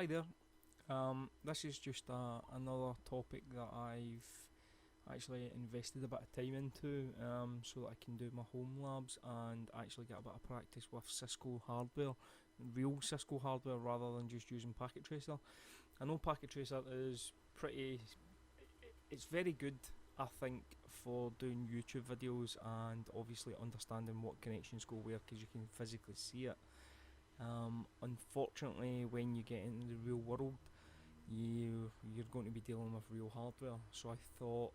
Hi there. This is just another topic that I've actually invested a bit of time into so that I can do my home labs and actually get a bit of practice with Cisco hardware, real Cisco hardware rather than just using Packet Tracer. I know Packet Tracer is it's very good, I think, for doing YouTube videos and obviously understanding what connections go where because you can physically see it. Unfortunately, when you get into the real world, you're going to be dealing with real hardware. So I thought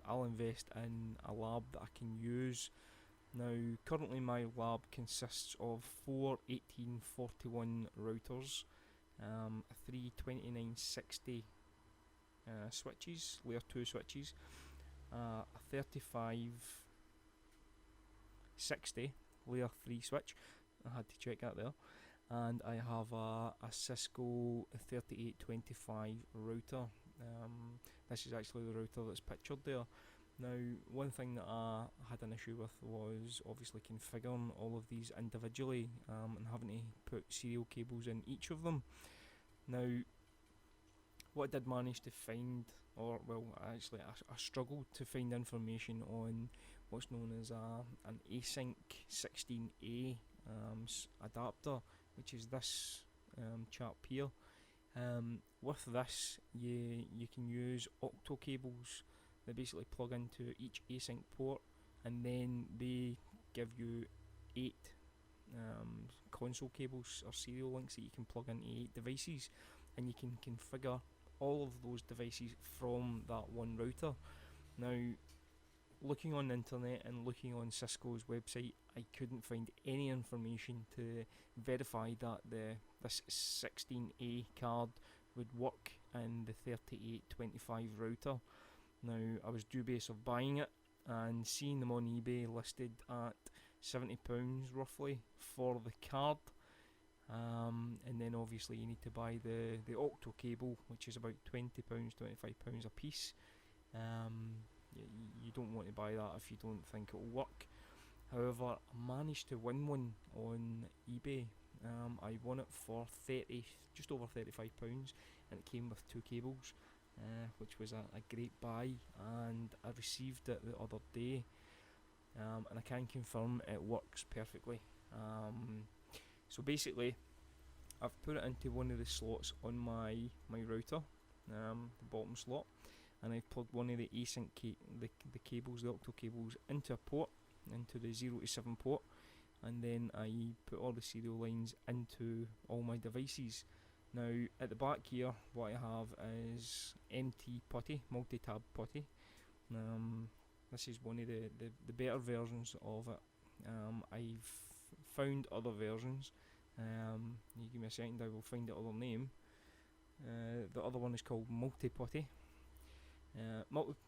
I'll invest in a lab that I can use. Now, currently my lab consists of four 1841 routers, three 2960 switches, layer 2 switches, a 3560 layer 3 switch. I had to check that there. And I have a Cisco 3825 router. This is actually the router that's pictured there. Now, one thing that I had an issue with was obviously configuring all of these individually and having to put serial cables in each of them. Now, what I did manage to find, or well, actually I struggled to find information on what's known as an Async 16A adapter, which is this chap here. With this, you can use octo cables that basically plug into each async port, and then they give you 8 console cables or serial links that you can plug into 8 devices, and you can configure all of those devices from that one router. Now, looking on the internet and looking on Cisco's website, I couldn't find any information to verify that this 16A card would work in the 3825 router. Now, I was dubious of buying it and seeing them on eBay listed at £70 roughly for the card. And then obviously you need to buy the octo cable, which is about £20, £25 a piece. You don't want to buy that if you don't think it will work. However, I managed to win one on eBay. I won it for just over £35, and it came with 2 cables, which was a great buy, and I received it the other day, and I can confirm it works perfectly. So basically, I've put it into one of the slots on my router, the bottom slot, and I've plugged one of the async the cables, the octo cables, into a port, into the 0 to 7 port, and then I put all the serial lines into all my devices. Now, at the back here, what I have is Putty, multi-tab Putty. This is one of the better versions of it. I've found other versions. You give me a second, I will find the other name. The other one is called multi-putty.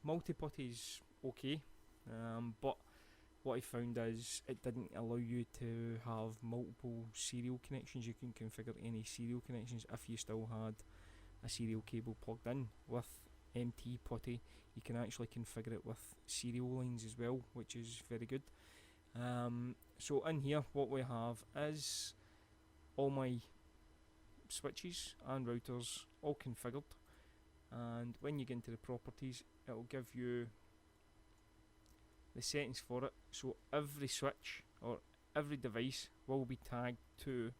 Multi-putty is okay, but what I found is it didn't allow you to have multiple serial connections. You can configure any serial connections if you still had a serial cable plugged in. With Putty, you can actually configure it with serial lines as well, which is very good. So in here, what we have is all my switches and routers all configured, and when you get into the properties, it will give you the settings for it. So every switch or every device will be tagged to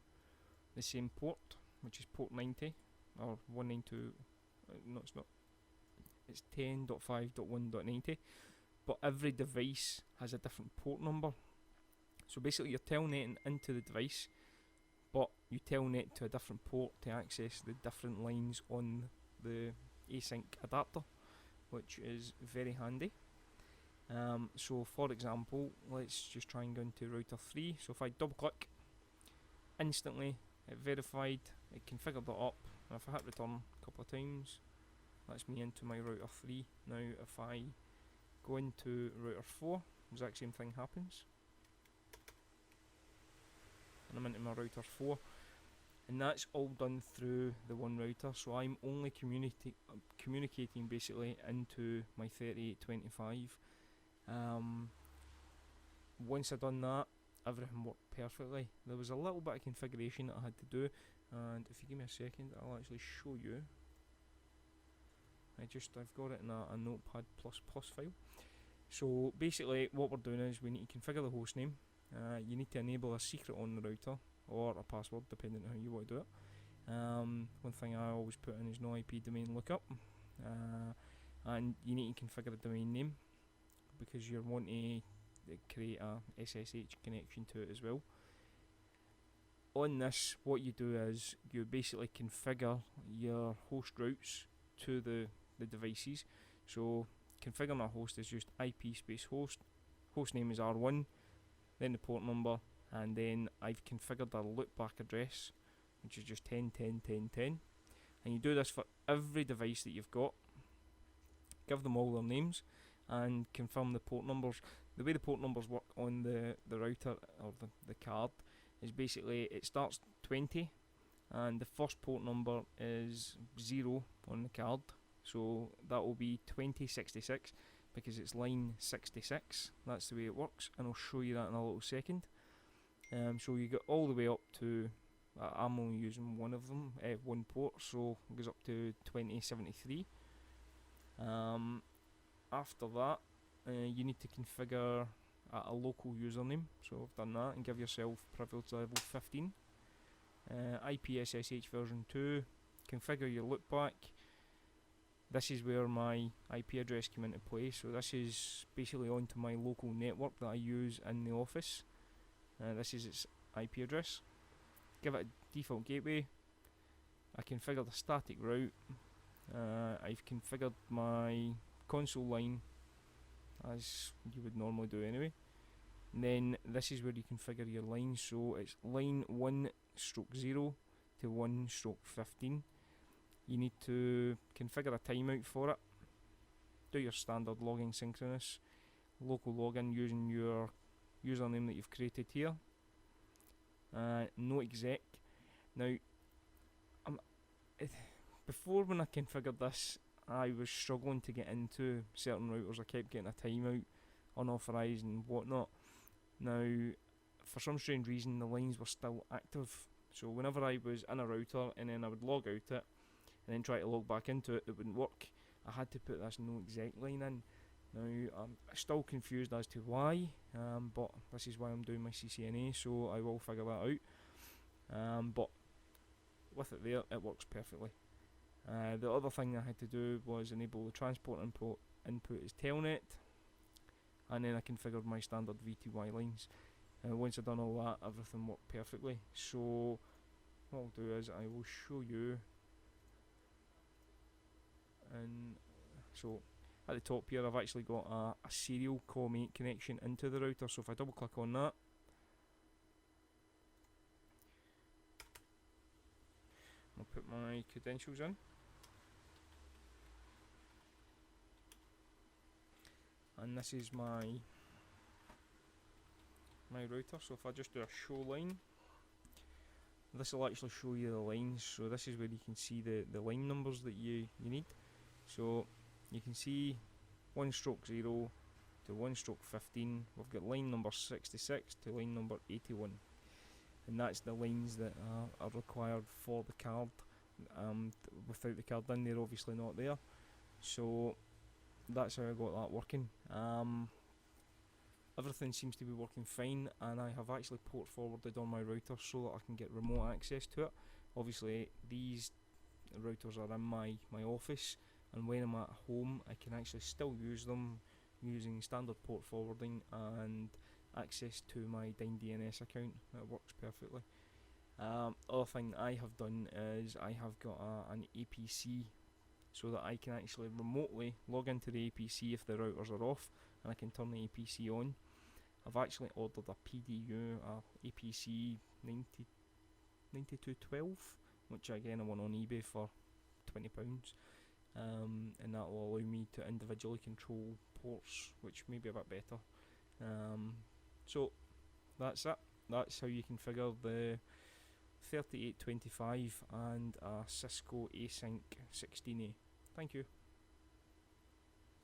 the same port, which is port 90 or 192. No, it's not. It's 10.5.1.90, but every device has a different port number. So basically, you're telnetting into the device, but you telnet to a different port to access the different lines on the async adapter, which is very handy. So for example, let's just try and go into router 3. So if I double click, instantly it verified, it configured it up, and if I hit return a couple of times, that's me into my router 3. Now if I go into router 4, the exact same thing happens, and I'm into my router 4, and that's all done through the one router. So I'm only communicating basically into my 3825. Once I done that, everything worked perfectly. There was a little bit of configuration that I had to do, and if you give me a second, I'll actually show you. I've got it in a Notepad++ file. So basically what we're doing is we need to configure the host name. You need to enable a secret on the router, or a password depending on how you want to do it. One thing I always put in is no IP domain lookup, and you need to configure a domain name because you want to create a SSH connection to it as well. On this, what you do is you basically configure your host routes to the devices. So configuring a host is just IP space host, host name is R1, then the port number, and then I've configured a loopback address, which is just 10.10.10.10, and you do this for every device that you've got. Give them all their names and confirm the port numbers. The way the port numbers work on the router or the card is basically it starts 20 and the first port number is 0 on the card, so that will be 2066 because it's line 66. That's the way it works, and I'll show you that in a little second. So you get all the way up to I'm only using one of them, one port, so it goes up to 2073. After that, you need to configure a local username, so I've done that, and give yourself privilege level 15. IPSSH version 2, configure your loopback. This is where my IP address came into play, so this is basically onto my local network that I use in the office. This is its IP address. Give it a default gateway. I configured a static route. I've configured my console line as you would normally do anyway. And then this is where you configure your lines, so it's line 1/0 to 1/15. You need to configure a timeout for it. Do your standard login synchronous, local login using your username that you've created here. No exec. Now, before when I configured this, I was struggling to get into certain routers. I kept getting a timeout, unauthorized and whatnot. Now, for some strange reason, the lines were still active. So whenever I was in a router and then I would log out it and then try to log back into it, it wouldn't work. I had to put this no exec line in. Now, I'm still confused as to why, but this is why I'm doing my CCNA, so I will figure that out. But with it there, it works perfectly. The other thing I had to do was enable the transport input as telnet, and then I configured my standard VTY lines. Once I've done all that, everything worked perfectly. So what I'll do is I will show you. And so at the top here, I've actually got a serial COM8 connection into the router. So if I double click on that, I'll put my credentials in. And this is my router. So if I just do a show line, this will actually show you the lines. So this is where you can see the line numbers that you need. So you can see 1/0 to 1/15. We've got line number 66 to line number 81, and that's the lines that are required for the card. Without the card in, they're obviously not there. So that's how I got that working. Everything seems to be working fine, and I have actually port forwarded on my router so that I can get remote access to it. Obviously these routers are in my office, and when I'm at home I can actually still use them using standard port forwarding and access to my DNS account. It works perfectly. Other thing I have done is I have got an APC so that I can actually remotely log into the APC if the routers are off, and I can turn the APC on. I've actually ordered a PDU, APC 9212, which again I won on eBay for £20, and that will allow me to individually control ports, which may be a bit better. So that's it. That's how you configure the 3825 and a Cisco Async 16A. Thank you.